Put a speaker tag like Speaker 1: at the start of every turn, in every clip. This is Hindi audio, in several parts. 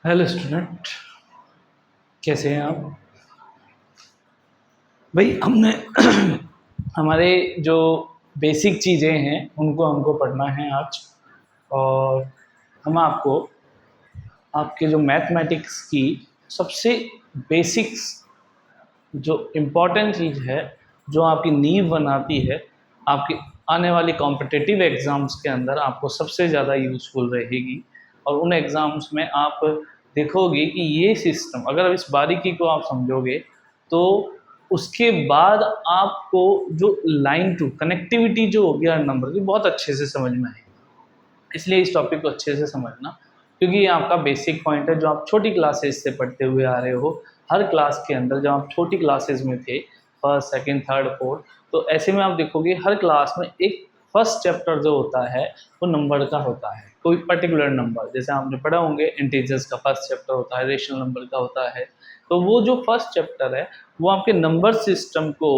Speaker 1: हेलो स्टूडेंट, कैसे हैं आप? भाई हमने हमारे जो बेसिक चीज़ें हैं उनको हमको पढ़ना है आज। और हम आपको आपके जो मैथमेटिक्स की सबसे बेसिक्स जो इम्पोर्टेंट चीज़ है, जो आपकी नींव बनाती है, आपकी आने वाली कॉम्पिटिटिव एग्ज़ाम्स के अंदर आपको सबसे ज़्यादा यूज़फुल रहेगी। और उन एग्ज़ाम्स में आप देखोगे कि ये सिस्टम अगर इस बारीकी को आप समझोगे तो उसके बाद आपको जो लाइन टू कनेक्टिविटी जो होगी हर नंबर की बहुत अच्छे से समझ में आएगी। इसलिए इस टॉपिक को अच्छे से समझना, क्योंकि ये आपका बेसिक पॉइंट है जो आप छोटी क्लासेस से पढ़ते हुए आ रहे हो। हर क्लास के अंदर जब आप छोटी क्लासेस में थे, फर्स्ट सेकंड थर्ड फोर्थ, तो ऐसे में आप देखोगे हर क्लास में एक फर्स्ट चैप्टर जो होता है वो नंबर का होता है। कोई पर्टिकुलर नंबर, जैसे आपने पढ़ा होंगे इंटीजर्स का फर्स्ट चैप्टर होता है, रेशनल नंबर का होता है। तो वो जो फर्स्ट चैप्टर है वो आपके नंबर सिस्टम को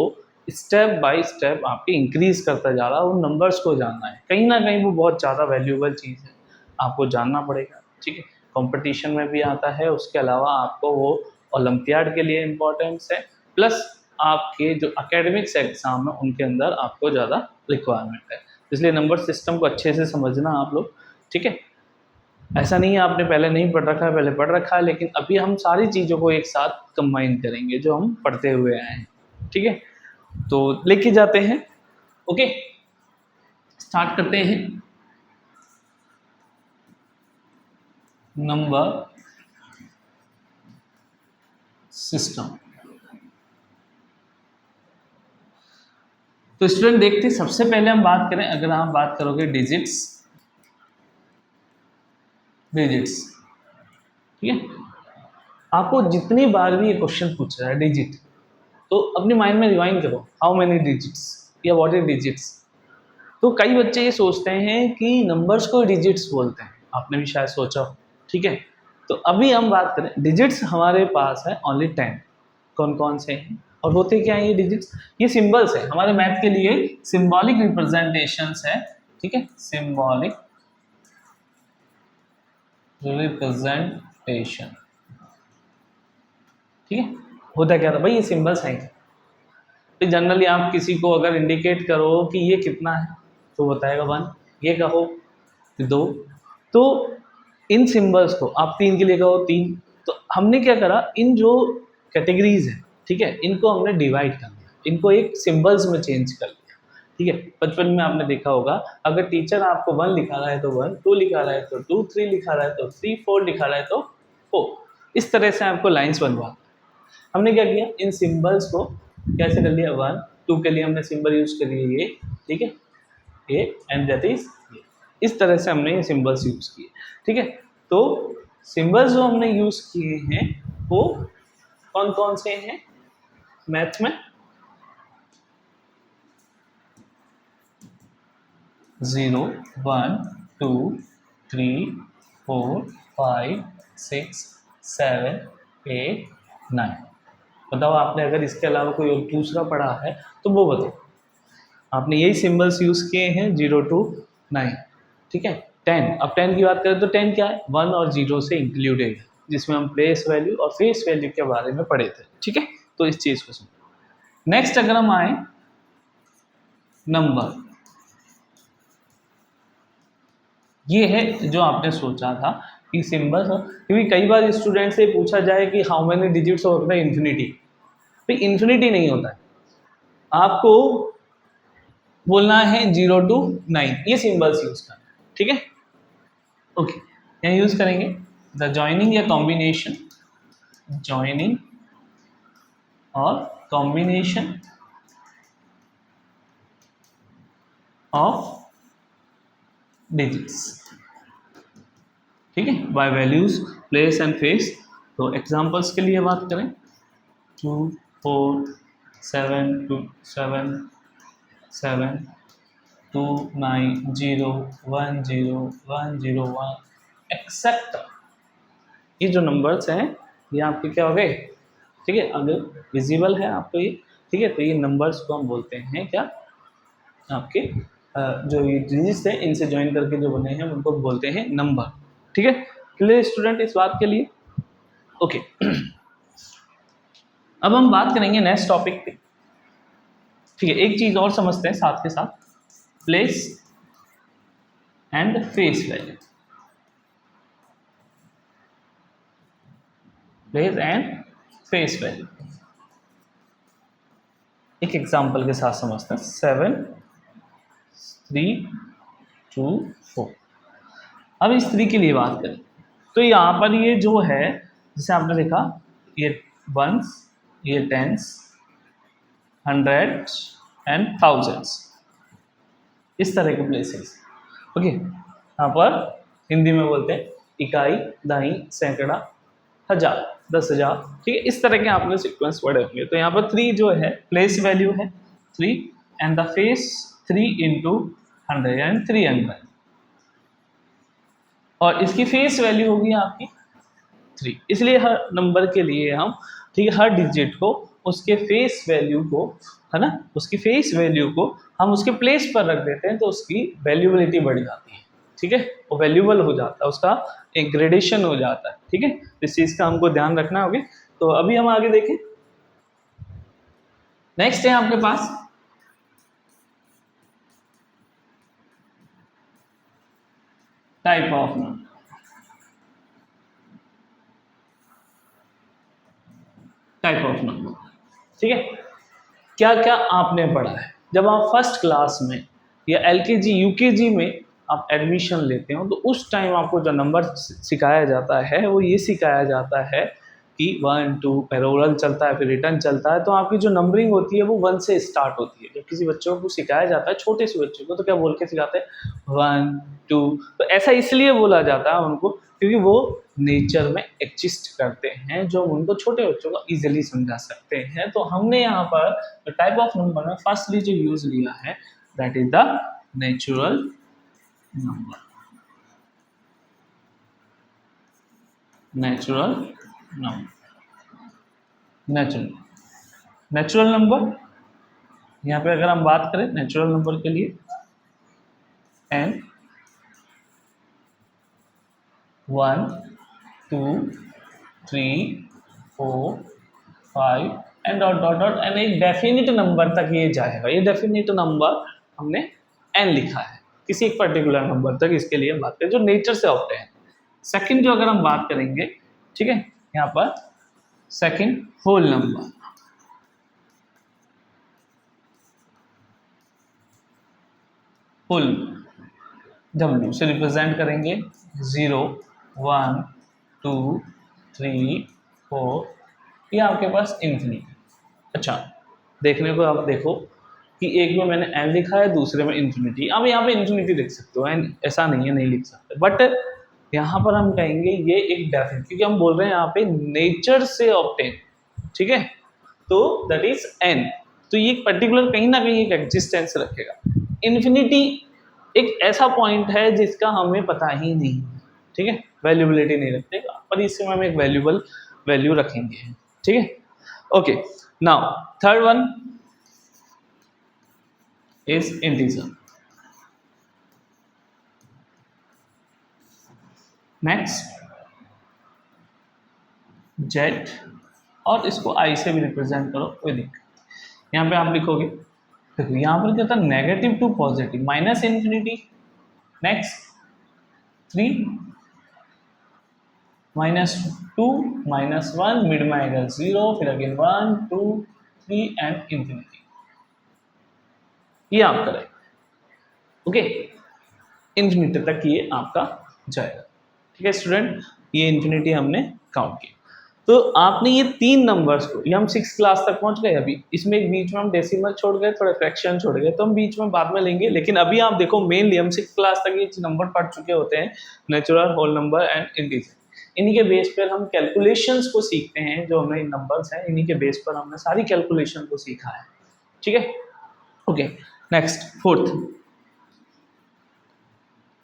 Speaker 1: स्टेप बाय स्टेप आपके इंक्रीज करता जा रहा है। उन नंबर्स को जानना है, कहीं ना कहीं वो बहुत ज़्यादा वैल्यूएबल चीज़ है, आपको जानना पड़ेगा। ठीक है, कंपटीशन में भी आता है, उसके अलावा आपको वो ओलंपियाड के लिए इम्पोर्टेंस है, प्लस आपके जो एकेडमिक्स एग्जाम है उनके अंदर आपको ज़्यादा रिक्वायरमेंट है। इसलिए नंबर सिस्टम को अच्छे से समझना आप लोग। ठीक है, ऐसा नहीं है आपने पहले नहीं पढ़ रखा है, पहले पढ़ रखा है, लेकिन अभी हम सारी चीज़ों को एक साथ कंबाइन करेंगे जो हम पढ़ते हुए आए हैं। ठीक है, तो लेके जाते हैं। ओके, स्टार्ट करते हैं। Number system. तो स्टूडेंट देखते, सबसे पहले हम बात करें, अगर आप बात करोगे डिजिट्स, डिजिट्स, ठीक है, आपको जितनी बार भी ये क्वेश्चन पूछ रहा है डिजिट, तो अपने माइंड में रिवाइंड करो हाउ मेनी डिजिट्स या व्हाट इज डिजिट्स। तो कई बच्चे ये सोचते हैं कि नंबर्स को डिजिट्स बोलते हैं, आपने भी शायद सोचा हो। ठीक है, तो अभी हम बात करें डिजिट्स, हमारे पास है ओनली 10। कौन कौन से हैं और होते क्या हैं ये डिजिट्स? ये सिंबल्स है, हमारे मैथ के लिए सिंबॉलिक रिप्रेजेंटेशंस है। ठीक है, सिंबॉलिक रिप्रेजेंटेशन। ठीक है, होता क्या था भाई, ये सिंबल्स हैं। तो जनरली आप किसी को अगर इंडिकेट करो कि ये कितना है तो बताएगा 1, ये कहो 2, तो इन सिंबल्स को आप 3 के लिए कहो 3। तो हमने क्या करा, इन जो कैटेगरीज है, ठीक है, इनको हमने डिवाइड कर दिया, इनको एक सिंबल्स में चेंज कर दिया। ठीक है, बचपन में आपने देखा होगा, अगर टीचर आपको 1 लिखा रहा है तो 1, 2 लिखा रहा है तो 2, 3 लिखा रहा है तो 3, 4 लिखा रहा है तो 4। इस तरह से आपको लाइन्स बनवा। हमने क्या किया, इन सिंबल्स को कैसे कर लिया, 1, 2 के लिए हमने सिंबल यूज कर लिए ये। ठीक है, ये एंड दैट इज ये। इस तरह से हमने ये सिंबल्स यूज किए। ठीक है, तो सिंबल्स जो हमने यूज किए हैं वो कौन कौन से हैं मैथ में? 0, 1, 2, 3, 4, 5, 6, 7, 8, 9। बताओ, आपने अगर इसके अलावा कोई और दूसरा पढ़ा है तो वो बताओ। आपने यही सिंबल्स यूज किए हैं 0 to 9। ठीक है, 10, अब 10 की बात करें तो 10 क्या है, 1 और 0 से इंक्लूडेड है, जिसमें हम प्लेस वैल्यू और फेस वैल्यू के बारे में पढ़े थे। ठीक है, तो इस चीज को समझो। नेक्स्ट अगर हम आए नंबर, ये है जो आपने सोचा था कि सिंबल्स, क्योंकि कई बार स्टूडेंट से पूछा जाए कि हाउ मेनी डिजिट्स होता है इन्फिनिटी, तो इन्फिनिटी नहीं होता है, आपको बोलना है 0 to 9, ये सिंबल्स यूज करना है। ठीक है, ओके, यहाँ यूज करेंगे द जॉइनिंग या कॉम्बिनेशन, जॉइनिंग और कॉम्बिनेशन ऑफ डिजिट्स। ठीक है, by values, place and face. तो एग्जांपल्स के लिए बात करें, 2, 4, 7, 2, 7, 7, 2, 9, 0, 1, 0, 1, 0, 1 एक्सेट्रा। ये जो नंबर्स हैं ये आपके क्या हो गए? ठीक है, अगर विजिबल है आपको ये, ठीक है, तो ये नंबर्स को हम बोलते हैं क्या, आपके जो ये डिजिट्स हैं इनसे ज्वाइन करके जो बने हैं उनको बोलते हैं नंबर। ठीक है, क्लियर स्टूडेंट इस बात के लिए? ओके, अब हम बात करेंगे नेक्स्ट टॉपिक पे। ठीक है, एक चीज और समझते हैं साथ के साथ, place and face value. Place and face value एक एग्जांपल के साथ समझते हैं। 7 3 2 4। अब इस 3 के लिए बात करें तो यहाँ पर ये जो है, जैसे आपने देखा, ये वंस, ये टेंस, हंड्रेड्स एंड थाउजेंड्स, इस तरह के प्लेसेस। ओके, यहाँ पर हिंदी में बोलते हैं इकाई, दहाई, सैकड़ा, हजार, 10,000। ठीक है, इस तरह के आपने सीक्वेंस पढ़े होंगे। तो यहाँ पर 3 जो है प्लेस वैल्यू है 3, एंड द फेस 3 इंटू 100 यानी 300, और इसकी फेस वैल्यू होगी आपकी 3। इसलिए हर नंबर के लिए हम, ठीक है, हर डिजिट को उसके फेस वैल्यू को, है ना, उसकी फेस वैल्यू को हम उसके प्लेस पर रख देते हैं, तो उसकी वैल्यूबिलिटी बढ़ जाती है। ठीक है, वो वैल्यूबल हो जाता है, उसका एक ग्रेडेशन हो जाता है। ठीक है, इस चीज़ का हमको ध्यान रखना होगा। तो अभी हम आगे देखें, नेक्स्ट है आपके पास type of number. Type of number, ठीक है, क्या क्या आपने पढ़ा है जब आप फर्स्ट क्लास में या एलकेजी यूकेजी में आप एडमिशन लेते हो, तो उस टाइम आपको जो नंबर सिखाया जाता है वो ये सिखाया जाता है कि 1 2 पैरोरल चलता है, फिर रिटर्न चलता है, तो आपकी जो नंबरिंग होती है वो 1 से स्टार्ट होती है। जब किसी बच्चों को सिखाया जाता है, छोटे से बच्चों को, तो क्या बोल के सिखाते हैं 1 2। तो ऐसा इसलिए बोला जाता है उनको क्योंकि वो नेचर में एग्जिस्ट करते हैं, जो उनको छोटे बच्चों को इजीली समझा सकते हैं। तो हमने यहाँ पर टाइप ऑफ नंबर में फर्स्टली जो यूज लिया है that is the natural number. Natural number, natural natural number, यहाँ पे अगर हम बात करें नेचुरल नंबर के लिए, n 1 2 3 4 5 and dot dot dot and एक डेफिनिट नंबर तक ये जाएगा। ये डेफिनिट नंबर हमने n लिखा है किसी एक पर्टिकुलर नंबर तक, इसके लिए हम बात करें जो नेचर से ऑप्ट है। सेकंड जो अगर हम बात करेंगे, ठीक है, यहाँ पर second whole number, whole W से रिप्रेजेंट करेंगे 0 1 2 3 4, ये आपके पास इन्फिनिटी। अच्छा, देखने को आप देखो कि एक में मैंने n लिखा है, दूसरे में इन्फिनिटी। अब यहाँ पे इन्फिनिटी लिख सकते हो, n ऐसा नहीं है नहीं लिख सकते, बट यहाँ पर हम कहेंगे ये एक डेफिनेट, क्योंकि हम बोल रहे हैं यहाँ पे नेचर से ऑब्टेन। ठीक है, तो दैट इज n, तो ये पर्टिकुलर कहीं ना कहीं एक एग्जिस्टेंस रखेगा। इन्फिनिटी एक ऐसा पॉइंट है जिसका हमें पता ही नहीं, ठीक है, वैल्यूबिलिटी नहीं रखते, पर इससे हम एक वैल्यूबल वैल्यू रखेंगे। ठीक है, okay, now third one is integer। next z, और इसको i से भी रिप्रेजेंट करो, कोई दिक्कत। यहाँ पे आप लिखोगे, देखो यहाँ पर क्या था, negative to positive, minus infinity, next 3 -2 -1, mid में आएगा 0, फिर अगेन 1 2 3 एंड इन्फिनिटी, ये आप करें। ओके, इन्फिनिटी तक ये आपका जाएगा। ठीक है स्टूडेंट, ये इन्फिनिटी हमने काउंट की। तो आपने ये 3 नंबर्स को, ये हम 6 क्लास तक पहुंच गए। अभी इसमें एक बीच में हम डेसिमल छोड़ गए, थोड़े फ्रैक्शन छोड़ गए, तो हम बीच में बाद में लेंगे। लेकिन अभी आप देखो मेनली हम 6 क्लास तक ये नंबर पढ़ चुके होते हैं, natural, whole number and integer. इन्हीं के बेस पर हम कैलकुलेशंस को सीखते हैं, जो हमें नंबर्स हैं इन्हीं के बेस पर हमने सारी कैलकुलेशन को सीखा है। ठीक है, ओके, नेक्स्ट फोर्थ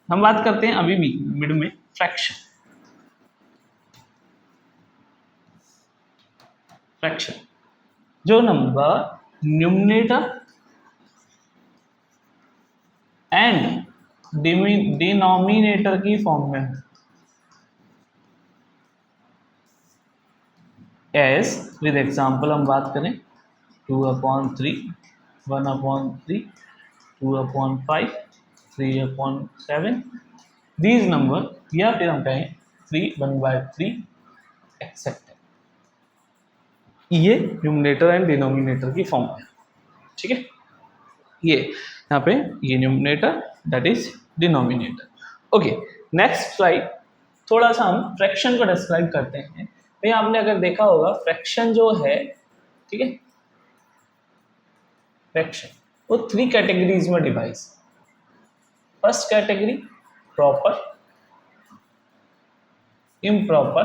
Speaker 1: हम बात करते हैं अभी भी मिड में फ्रैक्शन। फ्रैक्शन जो नंबर न्यूमरेटर एंड डिनोमिनेटर की फॉर्म में है, एज विद एग्जाम्पल हम बात करें 2/3, 1/3, 2/5, 3/7 दीज नंबर, या फिर हम कहें 3/1/3 एक्सेप्ट। ये न्यूमरेटर एंड डिनोमिनेटर की फॉर्म है, ठीक है। ये यहाँ पे ये numerator, that is denominator. Okay, next slide, थोड़ा सा हम फ्रैक्शन को डिस्क्राइब करते हैं। भाई आपने अगर देखा होगा फ्रैक्शन जो है, ठीक है, फ्रैक्शन वो 3 कैटेगरीज में divide. First category proper, improper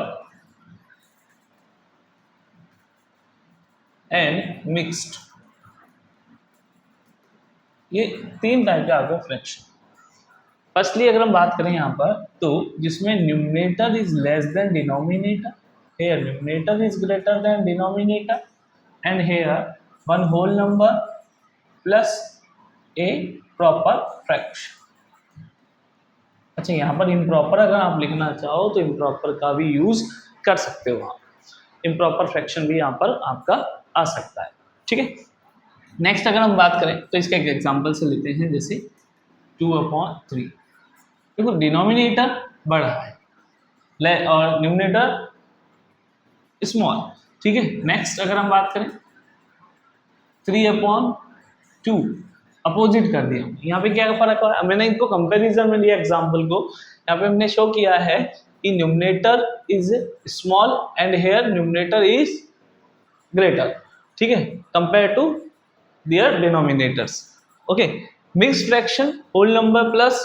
Speaker 1: and mixed. ये 3 टाइप के आपके फ्रैक्शन। फर्स्टली अगर हम बात करें यहाँ पर, तो जिसमें numerator is less than denominator, here numerator is greater than denominator, and here one whole number plus a proper fraction। अच्छा, यहाँ पर इम्प्रॉपर अगर आप लिखना चाहो तो इम्प्रॉपर का भी यूज कर सकते हो आप, इम्प्रॉपर फ्रैक्शन भी यहाँ पर आपका आ सकता है, ठीक है। नेक्स्ट अगर हम बात करें तो इसका एक एग्जांपल से लेते हैं, जैसे 2/3। देखो डिनोमिनेटर बड़ा है और न्यूमरेटर स्मॉल, ठीक है। नेक्स्ट अगर हम बात करें 3/2, अपोजिट कर दिया। यहाँ पे क्या फर्क है, मैंने इनको कंपैरिजन में लिया एग्जांपल को। यहाँ पे हमने शो किया है कि numerator is small and here numerator is greater, ठीक है, compare to their denominators. Okay, mixed fraction whole number plus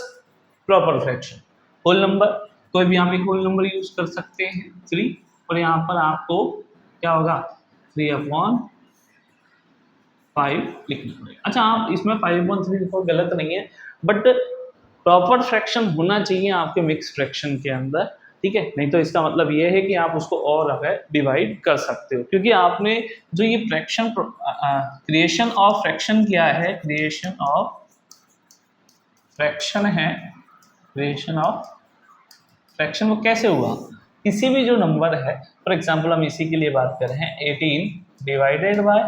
Speaker 1: proper fraction. Whole number कोई भी यहाँ पे होल नंबर यूज कर सकते हैं 3, और यहाँ पर आपको क्या होगा 3/5 लिखना पड़ेगा। अच्छा, आप इसमें 5/3 लिखो गलत नहीं है, बट प्रॉपर फ्रैक्शन होना चाहिए आपके मिक्स फ्रैक्शन के अंदर, ठीक है। नहीं तो इसका मतलब ये है कि आप उसको और अगर डिवाइड कर सकते हो, क्योंकि आपने जो ये फ्रैक्शन क्रिएशन ऑफ फ्रैक्शन किया है, क्रिएशन ऑफ फ्रैक्शन है, क्रिएशन ऑफ फ्रैक्शन वो कैसे हुआ, किसी भी जो नंबर है, फॉर एग्जांपल हम इसी के लिए बात कर रहे हैं 18 डिवाइडेड बाय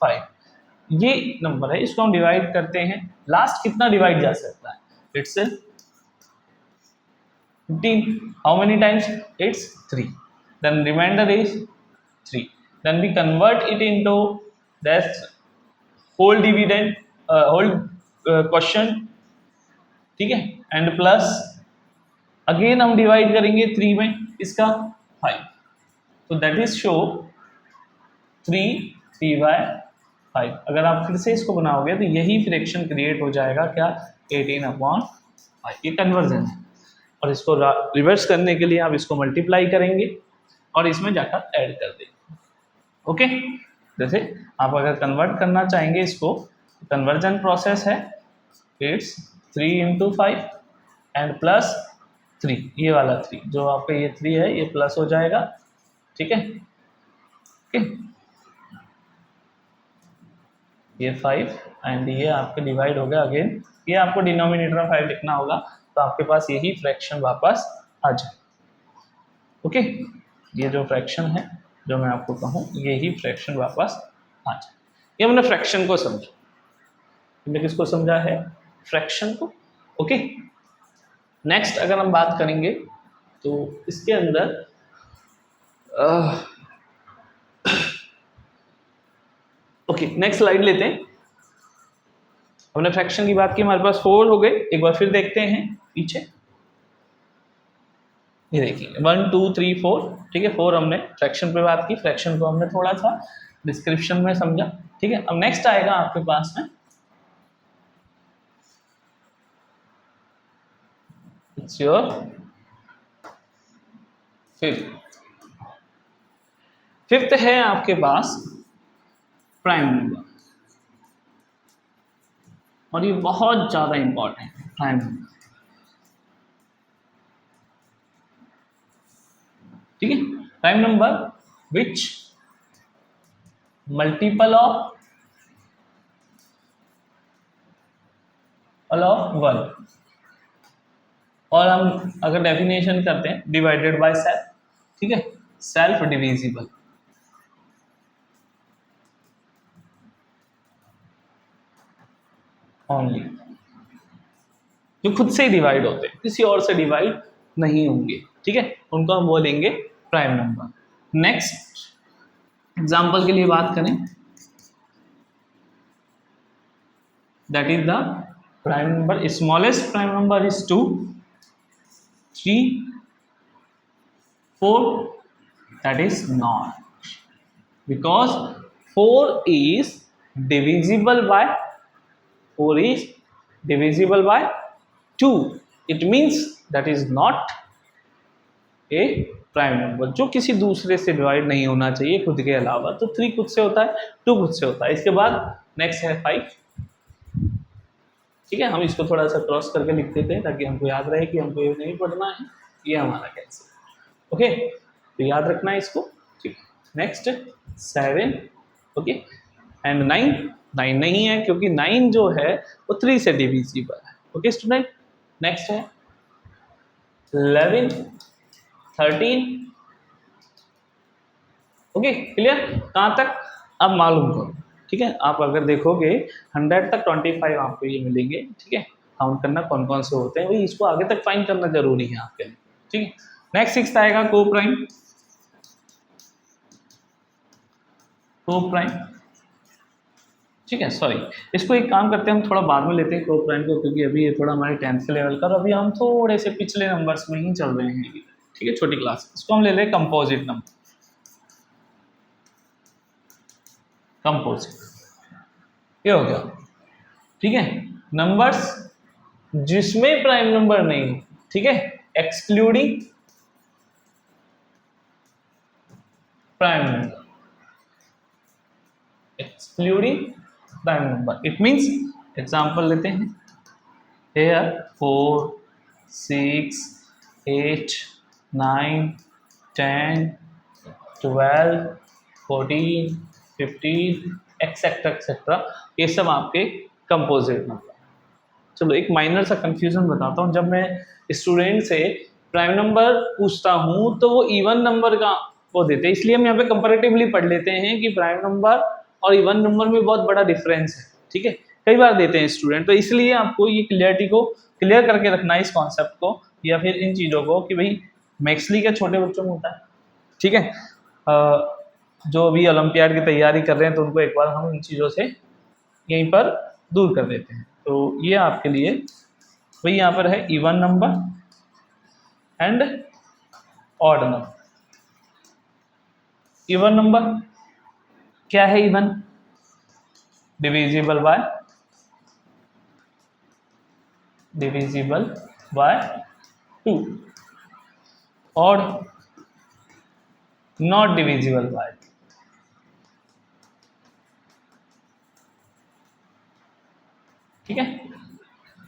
Speaker 1: 5, ये नंबर है, इसको हम डिवाइड करते हैं, लास्ट कितना डिवाइड जा सकता है, it's 15, how many times, it's 3, then reminder is 3, then we convert it into that whole dividend, whole question, ठीक है, एंड प्लस अगेन हम डिवाइड करेंगे 3 में इसका 5, तो दैट इज शो 3/5। अगर आप फिर से इसको बनाओगे तो यही फ्रैक्शन क्रिएट हो जाएगा, क्या 18/5, ये कन्वर्जन है। और इसको रिवर्स करने के लिए आप इसको मल्टीप्लाई करेंगे और इसमें जाकर ऐड कर देंगे। ओके, जैसे आप अगर कन्वर्ट करना चाहेंगे इसको, कन्वर्जन प्रोसेस है, इट्स 3 × 5 एंड प्लस 3, ये वाला 3 जो आपका ये 3 है ये प्लस हो जाएगा, ठीक है। ओके, ये 5 एंड ये आपके डिवाइड हो गया अगेन, ये आपको डिनोमिनेटर में 5 लिखना होगा, तो आपके पास यही फ्रैक्शन वापस आ जाए। ओके, ये जो फ्रैक्शन है जो मैं आपको कहूँ, यही फ्रैक्शन वापस आ जाए। ये हमने फ्रैक्शन को समझा, हमने किसको समझा है, फ्रैक्शन को। ओके, नेक्स्ट अगर हम बात करेंगे तो इसके अंदर ओके, नेक्स्ट स्लाइड लेते हैं। हमने फ्रैक्शन की बात की, हमारे पास 4 हो गए, एक बार फिर देखते हैं पीछे, ये देखिए 1 2 3 4, ठीक है, 4 हमने फ्रैक्शन पे बात की, फ्रैक्शन को हमने थोड़ा सा डिस्क्रिप्शन में समझा, ठीक है। अब नेक्स्ट आएगा आपके पास में इट्स योर फिफ्थ है आपके पास प्राइम नंबर, और ये बहुत ज्यादा इंपॉर्टेंट है प्राइम नंबर, ठीक है। Prime number which multiple of 1, और हम अगर डेफिनेशन करते हैं डिवाइडेड बाय सेल्फ, ठीक है, सेल्फ डिविजिबल, ओनली, जो खुद से ही डिवाइड होते हैं, किसी और से डिवाइड नहीं होंगे, ठीक है, उनको हम बोलेंगे प्राइम नंबर। नेक्स्ट एग्जाम्पल के लिए बात करें, that is the prime number, smallest prime number is 2, 3, 4, that is not, because 4 is divisible by 4 is divisible by 2, it means that is not a prime number, जो किसी दूसरे से डिवाइड नहीं होना चाहिए खुद के अलावा। तो 3 खुद से होता है, 2 खुद से होता है। इसके बाद नेक्स्ट है 5, ठीक है, हम इसको थोड़ा सा क्रॉस करके लिख देते हैं ताकि हमको याद रहे कि हमको ये नहीं पढ़ना है, ये हमारा कैंसिल, ओके, तो याद रखना है इसको, ठीक। नेक्स्ट 7, ओके, एंड 9, 9 नहीं है क्योंकि 9 जो है वो 3 से डिविजिबल है, ओके स्टूडेंट। नेक्स्ट है 11, 13, ओके, क्लियर, कहाँ तक अब मालूम करो, ठीक है। आप अगर देखोगे 100 तक 25 आपको ये मिलेंगे, ठीक है, काउंट करना कौन कौन से होते हैं, वही इसको आगे तक फाइंड करना जरूरी है आपके लिए, ठीक है। नेक्स्ट 6 आएगा को प्राइम, को प्राइम, ठीक है, सॉरी, इसको एक काम करते हैं, हम थोड़ा बाद में लेते हैं को प्राइम को, क्योंकि अभी ये थोड़ा हमारे 10th के लेवल का, और अभी हम थोड़े से पिछले नंबर्स में ही चल रहे हैं, ठीक है, छोटी क्लास। इसको हम ले लें कंपोजिट नंबर, कंपोजिट, ये हो गया, ठीक है, नंबर्स जिसमें प्राइम नंबर नहीं, ठीक है, excluding prime number, excluding prime number, it means, example लेते हैं, here 4, 6, 8, 9, 10, 12, 14, 15 एक्सेट्रा एक्सेट्रा, ये सब आपके कंपोजिट नंबर। चलो एक माइनर सा कंफ्यूजन बताता हूँ, जब मैं स्टूडेंट से प्राइम नंबर पूछता हूँ तो वो इवन नंबर का वो देते हैं, इसलिए हम यहाँ पे कंपैरेटिवली पढ़ लेते हैं कि प्राइम नंबर और इवन नंबर में बहुत बड़ा डिफरेंस है, ठीक है, कई बार देते हैं स्टूडेंट, तो इसलिए आपको ये क्लियरिटी को क्लियर करके रखना है, इस कॉन्सेप्ट को या फिर इन चीज़ों को, कि भाई मैक्सली क्या छोटे बच्चों में होता है, ठीक है, जो भी ओलंपियाड की तैयारी कर रहे हैं तो उनको एक बार हम इन चीज़ों से यहीं पर दूर कर देते हैं। तो ये आपके लिए वही यहाँ पर है even number and odd number. Even number क्या है? Even divisible by 2, odd not divisible by, ठीक है।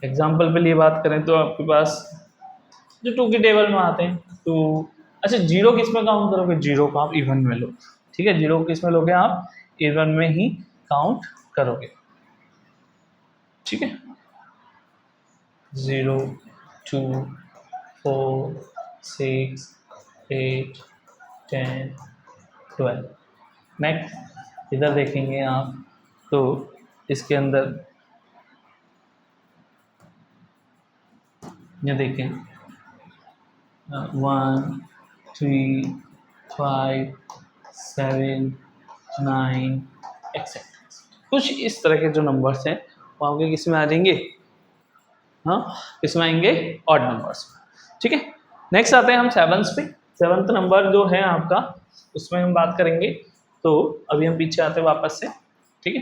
Speaker 1: एग्जाम्पल पे लिए बात करें तो आपके पास जो 2 की टेबल में आते हैं, तो अच्छा 0 किस में काउंट करोगे? 0 को आप इवन में लो, ठीक है, 0 को किस में लोगे? आप इवन में ही काउंट करोगे, ठीक है। 0, 2, 4, 6, 8, 10, 12। नेक्स्ट इधर देखेंगे आप तो इसके अंदर ये देखें 1, 3, 5, 7, 9 एक्सेट्रा। कुछ इस तरह के जो नंबर्स हैं वो आपके किस में आ जाएंगे? हाँ, इसमें आएंगे ऑड नंबर्स, ठीक है। नेक्स्ट आते हैं हम 7th पे। 7th नंबर जो है आपका उसमें हम बात करेंगे, तो अभी हम पीछे आते हैं वापस से, ठीक है।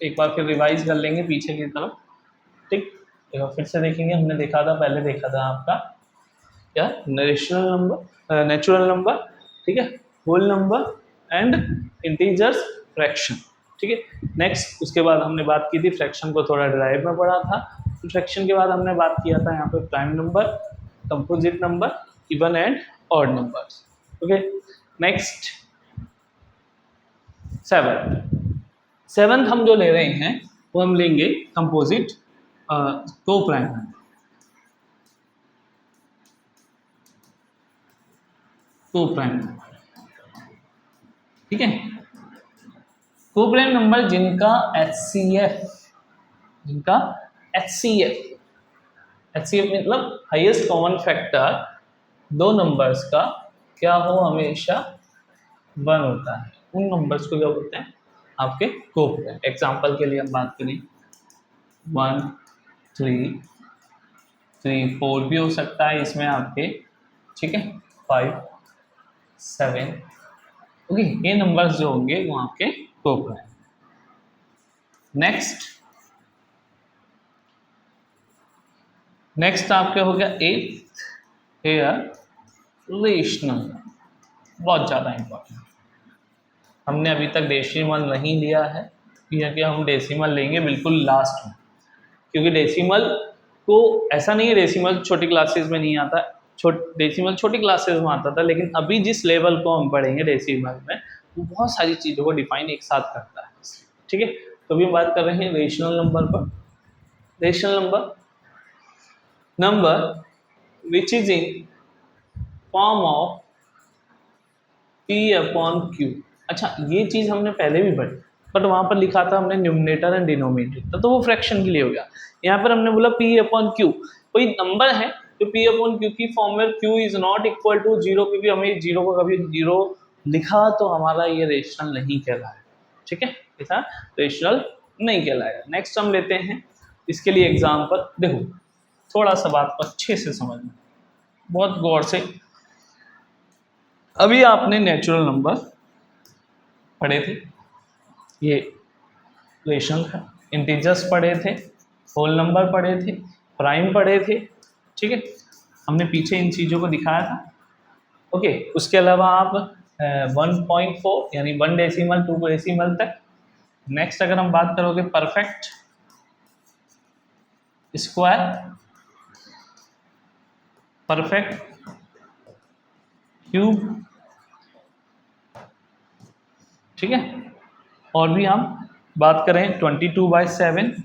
Speaker 1: एक बार फिर रिवाइज कर लेंगे पीछे की तरफ, ठीक, फिर से देखेंगे। हमने देखा था, पहले देखा था आपका क्या? नेचुरल नंबर, ठीक है, whole number and integers, fraction, ठीक है। नेक्स्ट उसके बाद हमने बात की थी फ्रैक्शन को थोड़ा ड्राइव में पढ़ा था, तो फ्रैक्शन के बाद हमने बात किया था यहाँ पे prime number, composite number, even and odd numbers, okay. Next 7th हम जो ले रहे हैं वो हम लेंगे कंपोजिट को प्राइम नंबर, को प्राइम नंबर, ठीक है। को प्राइम नंबर जिनका HCF जिनका HCF मतलब हाईएस्ट कॉमन फैक्टर दो नंबर्स का क्या हो, हमेशा 1 होता है, उन नंबर्स को क्या बोलते हैं, आपके कोफिशिएंट। एग्जांपल के लिए हम बात करें 1 3 3 4 भी हो सकता है इसमें आपके, ठीक है, 5 7, ओके, ये नंबर्स जो होंगे वो आपके कोफिशिएंट। नेक्स्ट आपके हो गया 8th हेयर रेशनल, बहुत ज़्यादा इंपॉर्टेंट। हमने अभी तक डेसिमल नहीं लिया है, क्योंकि हम डेसिमल लेंगे बिल्कुल लास्ट में, क्योंकि डेसिमल को ऐसा नहीं है डेसिमल छोटी क्लासेस में नहीं आता, डेसिमल छोटी क्लासेस में आता था, लेकिन अभी जिस लेवल को हम पढ़ेंगे डेसिमल में वो बहुत सारी चीज़ों को डिफाइन एक साथ करता है, ठीक है। तो अभी हम बात कर रहे हैं रेशनल नंबर पर। Rational number which is in form of P/Q। अच्छा, ये चीज़ हमने पहले भी पढ़ी, बट वहाँ पर लिखा था हमने न्यूमरेटर एंड डिनोमिनेटर, तो वो फ्रैक्शन के लिए हो गया। यहाँ पर हमने बोला P/Q, कोई नंबर है जो P/Q की फॉर्म में Q is not equal to 0, क्योंकि हमें 0 को कभी 0 लिखा तो हमारा ये रेशनल नहीं कहलाएगा, ठीक है, ऐसा रेशनल नहीं कहलाएगा। नेक्स्ट हम लेते हैं इसके लिए एग्जाम्पल। देखो थोड़ा सा बात को अच्छे से समझना, बहुत गौर से। अभी आपने नेचुरल नंबर पढ़े थे, ये रेशनल है, इंटीजर्स पढ़े थे, होल नंबर पढ़े थे, प्राइम पढ़े थे, ठीक है, हमने पीछे इन चीज़ों को दिखाया था, ओके। उसके अलावा आप 1.4 यानी 1 डेसिमल 2 डेसिमल तक। नेक्स्ट अगर हम बात करोगे परफेक्ट स्क्वायर, परफेक्ट क्यूब, ठीक है, और भी हम बात करें 22/7,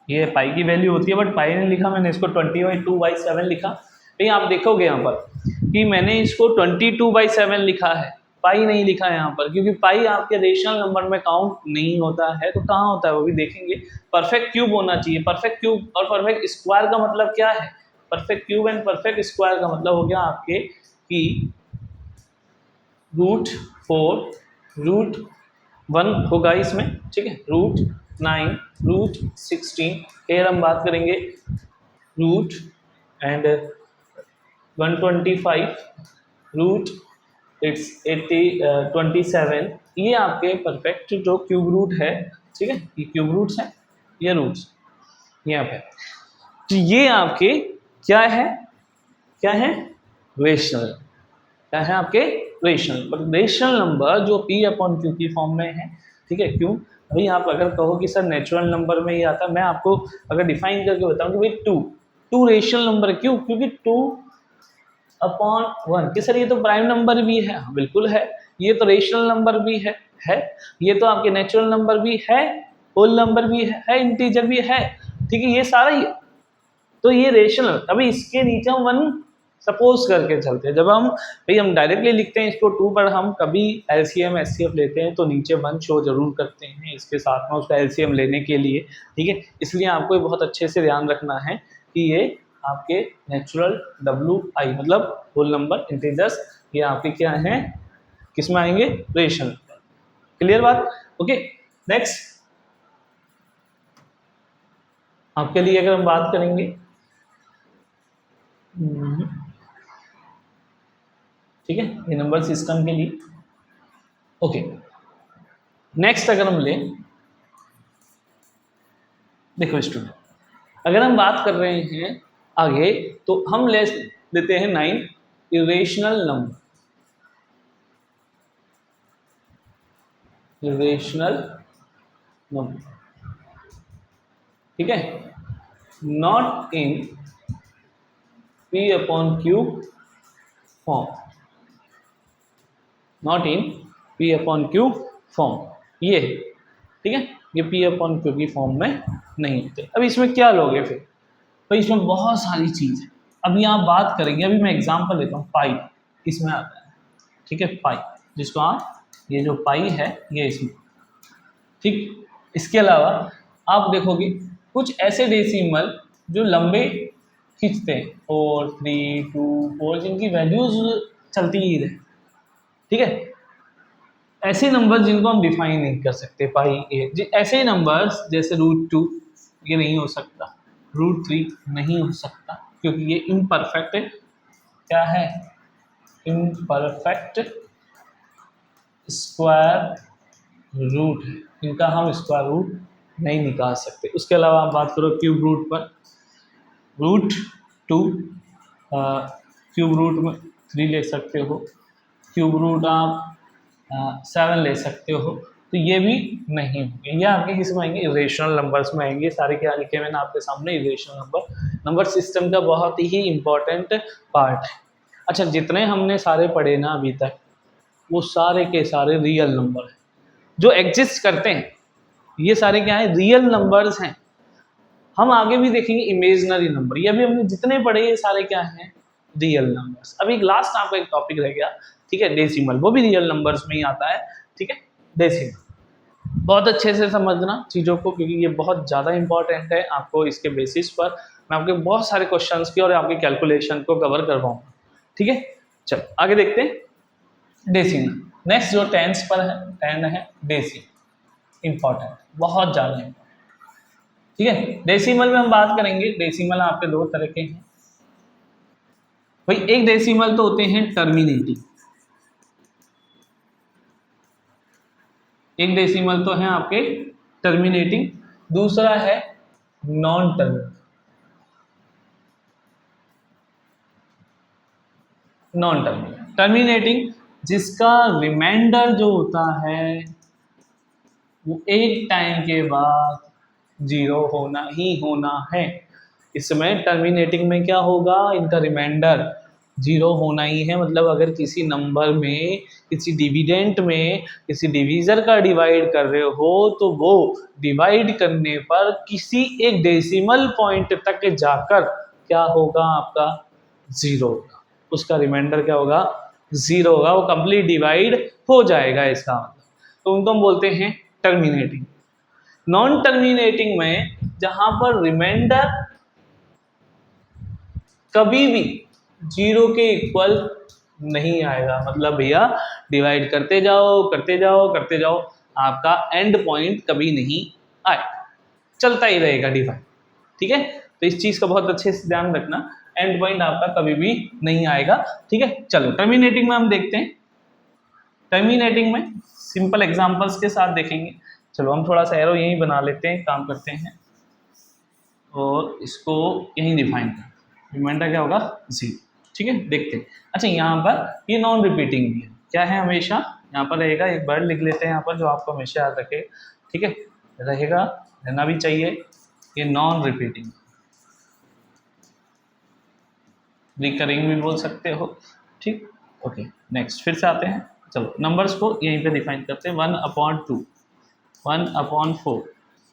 Speaker 1: ये पाई की वैल्यू होती है, बट पाई नहीं लिखा मैंने, इसको 22/7 लिखा। कहीं आप देखोगे यहाँ पर कि मैंने इसको 22/7 लिखा है, पाई नहीं लिखा है यहाँ पर, क्योंकि पाई आपके रेशनल नंबर में काउंट नहीं होता है। तो कहाँ होता है वो भी देखेंगे, परफेक्ट क्यूब होना चाहिए। परफेक्ट क्यूब और परफेक्ट स्क्वायर का मतलब क्या है, perfect cube and perfect square का मतलब हो गया आपके कि √4 √1 होगा इसमें, ठीक है, √9 √16, फिर हम बात करेंगे रूट एंड 125 √27, ये आपके परफेक्ट जो क्यूब रूट है, ठीक है, ये क्यूब रूट्स हैं, ये रूट्स यहाँ पे। तो ये आपके क्या है रेशनल, क्या है आपके रेशनल। बट रेशनल नंबर जो P/Q की फॉर्म में है, ठीक है, क्यों भाई आप अगर कहो कि सर नेचुरल नंबर में ये आता, मैं आपको अगर डिफाइन करके बताऊं कि भाई 2 रेशनल नंबर, क्यों, क्योंकि 2/1 कि सर ये तो प्राइम नंबर भी है, बिल्कुल है, ये तो रेशनल नंबर भी है, ये तो आपके नेचुरल नंबर भी है, होल नंबर भी है, इंटीजर भी है, ठीक है, ये सारा ही है, तो ये रेशनल। अभी इसके नीचे हम 1 सपोज करके चलते हैं, जब हम डायरेक्टली लिखते हैं इसको 2 पर, हम कभी LCM SCF लेते हैं तो नीचे 1 शो जरूर करते हैं इसके साथ में उसका LCM लेने के लिए, ठीक है। इसलिए आपको बहुत अच्छे से ध्यान रखना है कि ये आपके नेचुरल WI मतलब होल नंबर इंटीजर्स, ये आपके क्या हैं, किस में आएंगे, रेशनल। क्लियर बात, ओके। नेक्स्ट आपके लिए अगर हम बात करेंगे, ठीक है, ये नंबर सिस्टम के लिए, ओके। नेक्स्ट अगर हम लें, देखो स्टूडेंट, अगर हम बात कर रहे हैं आगे, तो हम लेते हैं 9 इरेशनल नंबर, ठीक है, not in P/Q form, not in P/Q form, ये ठीक है, ये P/Q की फॉर्म में नहीं होते। अब इसमें क्या लोगे फिर, तो इसमें बहुत सारी चीज़ है। अभी आप बात करेंगे, अभी मैं एग्जांपल लेता हूँ, पाई इसमें आता है, ठीक है, पाई जिसको आप, ये जो पाई है ये इसमें, ठीक। इसके अलावा आप देखोगे कुछ ऐसे डेसिमल जो लंबे खींचते हैं 4, 3, 2, 4 जिनकी वैल्यूज चलती ही रहे, ठीक है। ऐसे नंबर जिनको हम डिफाइन नहीं कर सकते, पाई ए, ऐसे नंबर्स जैसे √2 ये नहीं हो सकता, √3 नहीं हो सकता क्योंकि ये इम्परफेक्ट क्या है, इम्परफेक्ट स्क्वायर रूट है, इनका हम स्क्वायर रूट नहीं निकाल सकते। उसके अलावा आप बात करो क्यूब रूट पर, √2 क्यूब रूट में 3 ले सकते हो, क्यूब रूट आप 7 ले सकते हो, तो ये भी नहीं होंगे। ये आपके किस में आएंगे, इरेशनल नंबर्स में आएंगे। सारे क्या लिखे मैंने आपके सामने, इरेशनल नंबर सिस्टम का बहुत ही इंपॉर्टेंट पार्ट है। अच्छा, जितने हमने सारे पढ़े ना अभी तक, वो सारे के सारे रियल नंबर हैं जो एग्जिस्ट करते हैं। ये सारे क्या है, रियल नंबर्स हैं। हम आगे भी देखेंगे इमेजिनरी नंबर, ये भी हमने जितने पढ़े ये सारे क्या हैं, रियल नंबर्स। अभी लास्ट आपका एक टॉपिक रह गया, ठीक है, डेसिमल, वो भी रियल नंबर्स में ही आता है, ठीक है, डेसिमल। बहुत अच्छे से समझना चीज़ों को क्योंकि ये बहुत ज़्यादा इंपॉर्टेंट है। आपको इसके बेसिस पर मैं आपके बहुत सारे क्वेश्चंस की और आपके कैलकुलेशन को कवर करवाऊंगा, ठीक है। चलो आगे देखते हैं डेसिमल। नेक्स्ट जो टेंस पर है, 10 है डेसिमल, इंपॉर्टेंट, बहुत ज़्यादा इंपॉर्टेंट, ठीक है। डेसिमल में हम बात करेंगे, डेसिमल आपके दो तरह के हैं भाई। एक डेसिमल तो होते हैं टर्मिनेटिंग, एक डेसिमल तो है आपके टर्मिनेटिंग, दूसरा है non terminating. Non terminating, terminating जिसका रिमाइंडर जो होता है वो एक टाइम के बाद 0 होना ही होना है। इसमें टर्मिनेटिंग में क्या होगा, इनका रिमाइंडर 0 होना ही है। मतलब अगर किसी नंबर में, किसी डिविडेंट में, किसी डिवीजर का डिवाइड कर रहे हो तो वो डिवाइड करने पर किसी एक डेसिमल पॉइंट तक जाकर क्या होगा, आपका 0 होगा, उसका रिमाइंडर क्या होगा, 0 होगा, वो कंप्लीट डिवाइड हो जाएगा इसका मतलब। तो उनको हम बोलते हैं टर्मिनेटिंग। नॉन टर्मिनेटिंग में जहां पर रिमाइंडर कभी भी 0 के इक्वल नहीं आएगा, मतलब भैया डिवाइड करते जाओ करते जाओ करते जाओ, आपका एंड पॉइंट कभी नहीं आए, चलता ही रहेगा डिवाइड, ठीक है। तो इस चीज का बहुत अच्छे से ध्यान रखना, एंड पॉइंट आपका कभी भी नहीं आएगा, ठीक है। चलो टर्मिनेटिंग में हम देखते हैं। टर्मिनेटिंग में सिंपल एग्जांपल्स के साथ देखेंगे। चलो हम थोड़ा सा एरो यहीं बना लेते हैं, काम करते हैं और इसको यहीं डिफाइन करते हैं। रिमाइंडर क्या होगा, 0, ठीक है। देखते हैं। अच्छा, यहाँ पर ये नॉन रिपीटिंग भी है, क्या है, हमेशा यहाँ पर रहेगा, एक वर्ड लिख लेते हैं यहाँ पर जो आपको हमेशा याद रखे, ठीक है, रहेगा, रहना भी चाहिए, ये नॉन रिपीटिंग, रिकरिंग भी बोल सकते हो, ठीक। ओके, नेक्स्ट फिर से आते हैं। चलो नंबर्स को यहीं पे डिफाइन करते हैं। 1/2, 1/4,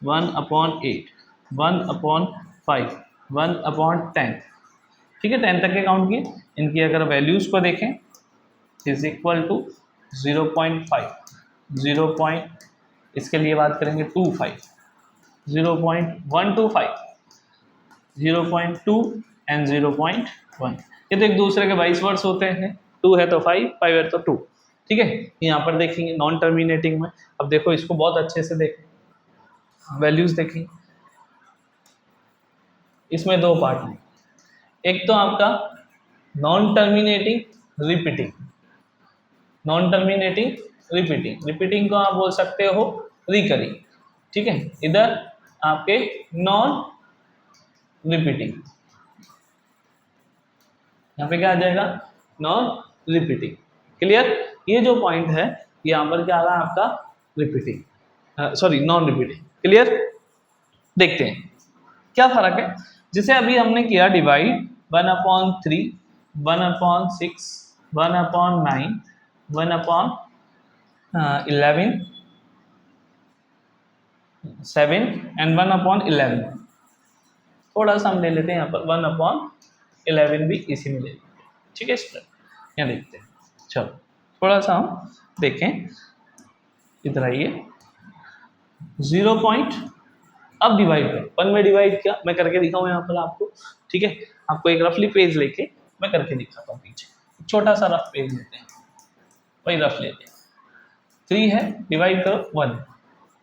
Speaker 1: 1/8, 1/5, 1/10, ठीक है, 10 तक के काउंट किए। इनकी अगर वैल्यूज़ को देखें इज इक्वल टू 0.5, 0. इसके लिए बात करेंगे 25, 0.125, 0.2 एंड 0.1। ये तो एक दूसरे के वाइस वर्स होते हैं, 2 है तो 5, 5 है तो 2, ठीक है। यहाँ पर देखेंगे नॉन टर्मिनेटिंग में, अब देखो इसको बहुत अच्छे से देखें, वैल्यूज़ देखें, इसमें दो पार्ट हैं। एक तो आपका non terminating repeating, non terminating repeating, repeating को आप बोल सकते हो रिकरिंग, ठीक है। इधर आपके नॉन रिपीटिंग, यहाँ पे क्या आ जाएगा, नॉन रिपीटिंग, क्लियर। ये जो पॉइंट है यहाँ पर क्या आ रहा है आपका, repeating, sorry non repeating, clear. देखते हैं क्या फर्क है। जैसे अभी हमने किया डिवाइड 1/3, 1/6, 1/9, 1/11, 7 एंड 1/11। थोड़ा सा हम ले लेते हैं यहाँ पर 1/11 भी इसी में ले लेते हैं, ठीक है स्टूडेंट। यहाँ देखते हैं, चलो थोड़ा सा हम देखें, इधर आइए। 0. अब डिवाइड करो, 1 में डिवाइड किया, मैं करके दिखाऊँ यहाँ पर आपको, ठीक है। आपको एक रफली पेज लेके मैं करके दिखाता हूँ पीछे, छोटा सा रफ पेज लेते हैं, वही रफ लेते हैं। 3 है, डिवाइड करो 1,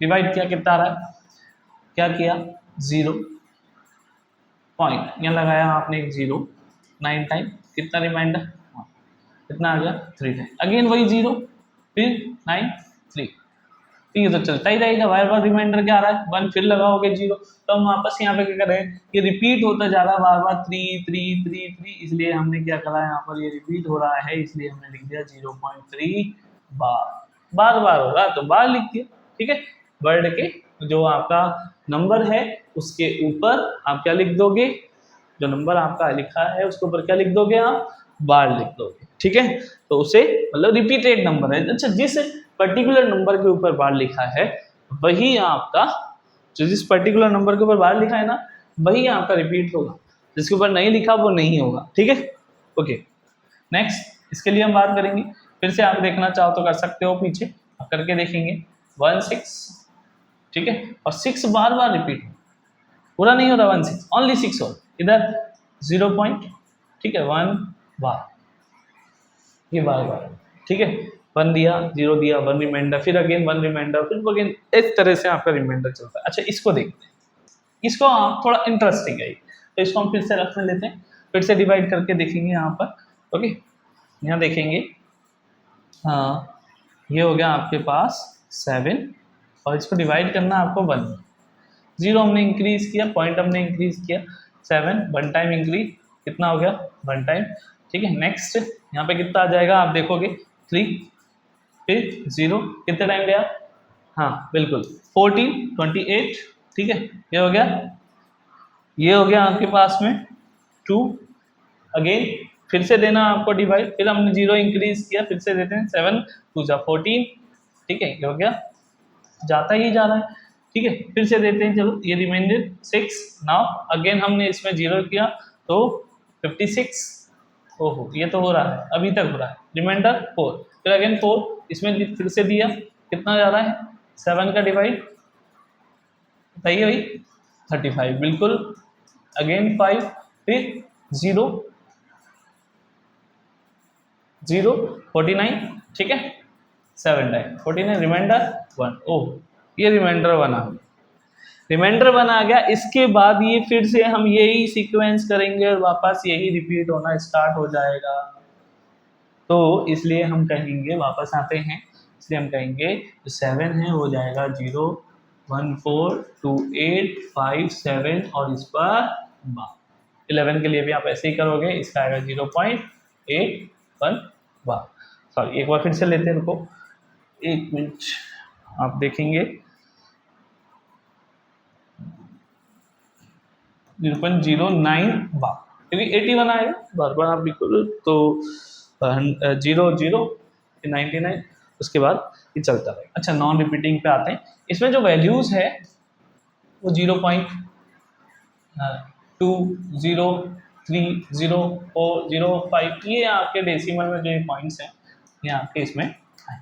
Speaker 1: डिवाइड किया कितना आ रहा है, क्या किया 0 पॉइंट यहाँ लगाया आपने एक 0, 9 टाइम कितना रिमाइंडर, कितना आ गया 3 टाइम, अगेन वही 0 फिर 9 3, ये तो चलता ही रहेगा, बार बार रिमाइंडर क्या आ रहा है 1, फिर लगाओगे 0, तो हम वापस यहाँ पे क्या कर रहे हैं, ये रिपीट होता जा रहा है बार बार 3 3 3 3, इसलिए हमने क्या करा यहाँ पर, ये रिपीट हो रहा है इसलिए हमने लिख दिया 0.3 बार बार हो रहा तो बार लिख दिया, ठीक है। वर्ड के जो आपका नंबर है उसके ऊपर आप क्या लिख दोगे, जो नंबर आपका लिखा है उसके ऊपर क्या लिख दोगे, आप बार लिख दोगे, ठीक है। तो उसे मतलब रिपीटेड नंबर है, अच्छा जिस पर्टिकुलर नंबर के ऊपर बार लिखा है वही आपका, जो जिस पर्टिकुलर नंबर के ऊपर बार लिखा है ना वही आपका रिपीट होगा, जिसके ऊपर नहीं लिखा वो नहीं होगा, ठीक है। ओके नेक्स्ट, इसके लिए हम बात करेंगे, फिर से आप देखना चाहो तो कर सकते हो, पीछे आप करके देखेंगे 1 6, ठीक है, और 6 बार बार रिपीट, पूरा नहीं हो रहा 1 6, ओनली 6 हो, इधर 0 पॉइंट, ठीक है 1 बार, ये बार बार, ठीक है, 1 दिया 0 दिया 1 रिमाइंडर, फिर अगेन 1 रिमाइंडर, फिर अगेन, इस तरह से आपका रिमाइंडर चलता है। अच्छा इसको देखते हैं, इसको आप थोड़ा इंटरेस्टिंग है, तो इसको हम फिर से रख में लेते हैं, फिर से डिवाइड करके देखेंगे यहाँ पर, ओके यहाँ देखेंगे, हाँ ये हो गया आपके पास 7, और इसको डिवाइड करना आपको 1, 0 हमने इंक्रीज किया, पॉइंट हमने इंक्रीज किया, 7 1 टाइम इंक्रीज, कितना हो गया 1 टाइम, ठीक है। नेक्स्ट यहाँ पे कितना आ जाएगा आप देखोगे 3, फिर 0 कितने टाइम गया, हाँ बिल्कुल 14 28, ठीक है, ये हो गया, ये हो गया आपके पास में 2, अगेन फिर से देना आपको डिवाइड, फिर हमने 0 इंक्रीज किया, फिर से देते हैं 7 2 जा 14, ठीक है, ये हो गया, जाता ही जा रहा है, ठीक है, फिर से देते हैं, चलो ये रिमाइंडर 6, नाउ अगेन हमने इसमें 0 किया तो 56, ओहो ये तो हो रहा है, अभी तक हो रहा है, रिमाइंडर 4, फिर अगेन 4, इसमें फिर से दिया, कितना जा रहा है 7 का डिवाइड, बताइए भाई 35, बिल्कुल, अगेन 5, फिर 0 0 49, ठीक है, 7 टाइम 49, रिमाइंडर 1, ओह ये रिमाइंडर 1 आ गया, रिमाइंडर 1 आ गया, इसके बाद ये फिर से हम यही सीक्वेंस करेंगे और वापस यही रिपीट होना स्टार्ट हो जाएगा, तो इसलिए हम कहेंगे, वापस आते हैं, इसलिए हम कहेंगे जो 7 है वो जाएगा 0 1 4 2 8 5 7, और इस पर 11 के लिए भी आप ऐसे ही करोगे, इसका आएगा 0.81 बार, सॉरी एक बार फिर से लेते हैं, रुको 1 मिनट, आप देखेंगे 0.09 बार, क्योंकि 81 आएगा बार बार, आप बिल्कुल तो 0 0 99, उसके बाद ये चलता रहेगा। अच्छा नॉन रिपीटिंग पे आते हैं, इसमें जो वैल्यूज़ है वो 0.2 0 3 0 4 0 5, ये आपके डेसिमल में जो पॉइंट्स हैं ये आपके इसमें आए।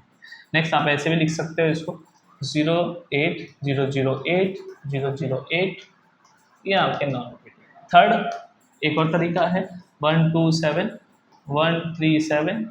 Speaker 1: नेक्स्ट आप ऐसे भी लिख सकते हो इसको 0 8 0 0 8 0 0 8, ये आपके नॉन रिपीटिंग। थर्ड एक और तरीका है 1 2 7 1 3 7